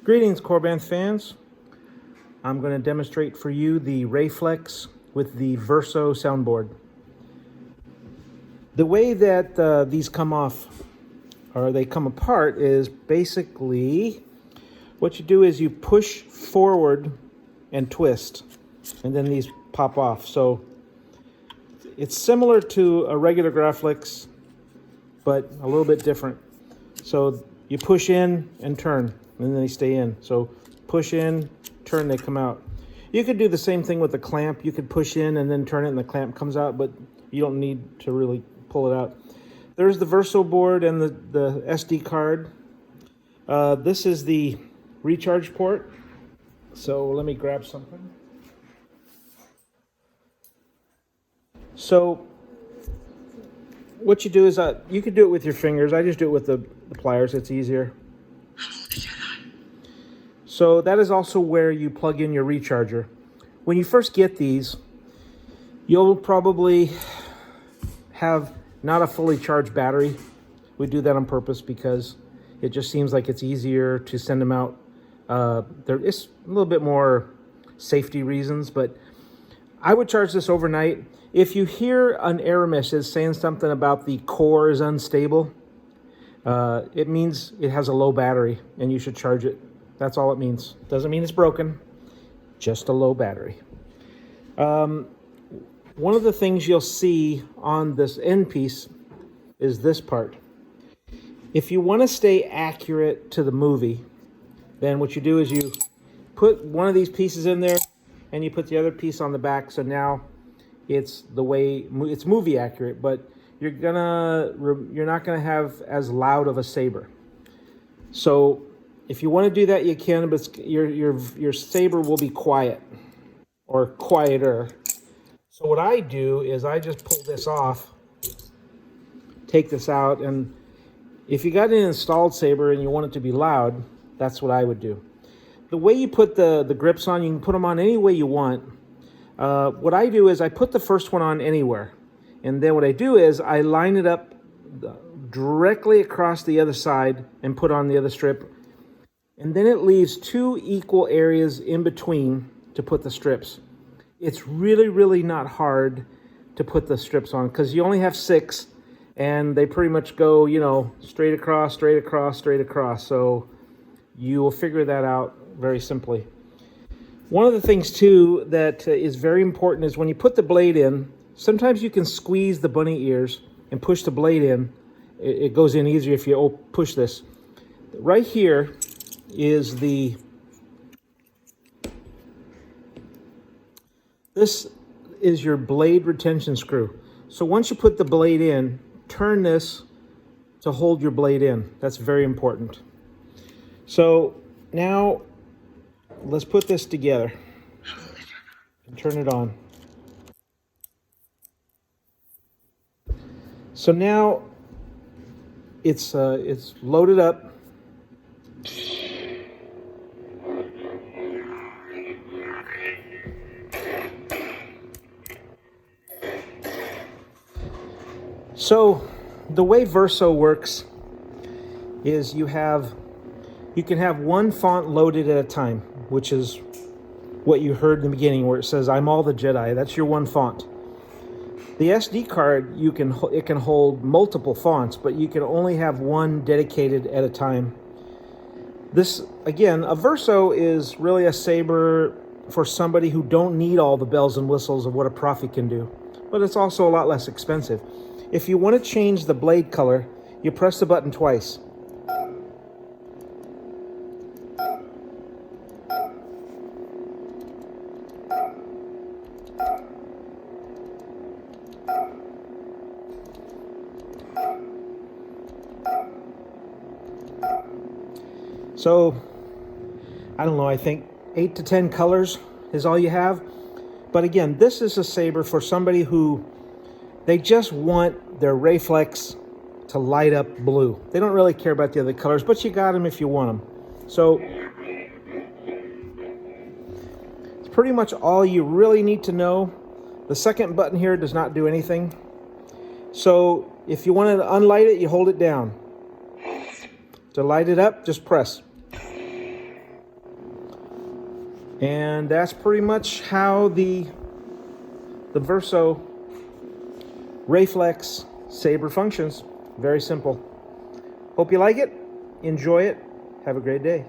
Greetings, Korbanth fans. I'm going to demonstrate for you the Reyflex with the Verso soundboard. The way that these come off, or they come apart, is basically what you do is you push forward and twist, and then these pop off. So it's similar to a regular Graflex, but a little bit different. So you push in and turn, and then they stay in. So push in, turn, they come out. You could do the same thing with the clamp. You could push in and then turn it and the clamp comes out, but you don't need to really pull it out. There's the Verso board and the SD card. This is the recharge port. So let me grab something. So what you do is you could do it with your fingers. I just do it with the pliers. It's easier. So that is also where you plug in your recharger. When you first get these, you'll probably have not a fully charged battery. We do that on purpose because it just seems like it's easier to send them out. There is a little bit more safety reasons, but I would charge this overnight. If you hear an error message saying something about the core is unstable, it means it has a low battery and you should charge it. That's all it means. Doesn't mean it's broken, just a low battery. One of the things you'll see on this end piece is this part. If you want to stay accurate to the movie, then what you do is you put one of these pieces in there and you put the other piece on the back. So now it's the way it's movie accurate, but you're not gonna have as loud of a saber. So if you want to do that, you can, but your saber will be quiet or quieter. So what I do is I just pull this off, take this out, and if you got an installed saber and you want it to be loud, that's what I would do. The way you put the grips on, you can put them on any way you want. What I do is I put the first one on anywhere, and then what I do is I line it up directly across the other side and put on the other strip, and then it leaves two equal areas in between to put the strips. It's really, really not hard to put the strips on because you only have 6, and they pretty much go, straight across, straight across, straight across. So you will figure that out very simply. One of the things too that is very important is when you put the blade in, sometimes you can squeeze the bunny ears and push the blade in. It goes in easier if you push this. Right here is this is your blade retention screw. So once you put the blade in, turn this to hold your blade in. That's very important. So now let's put this together and turn it on. So now it's loaded up. So the way Verso works is you can have one font loaded at a time, which is what you heard in the beginning where it says, "I'm all the Jedi." That's your one font. The SD card, it can hold multiple fonts, but you can only have one dedicated at a time. This, again, a Verso is really a saber for somebody who don't need all the bells and whistles of what a Profi can do, but it's also a lot less expensive. If you want to change the blade color, you press the button twice. So, I don't know, I think 8 to 10 colors is all you have. But again, this is a saber for somebody who they just want their Reyflex to light up blue. They don't really care about the other colors, but you got them if you want them. So it's pretty much all you really need to know. The second button here does not do anything. So if you want to unlight it, you hold it down. To light it up, just press. And that's pretty much how the Verso Reyflex saber functions. Very simple. Hope you like it. Enjoy it. Have a great day.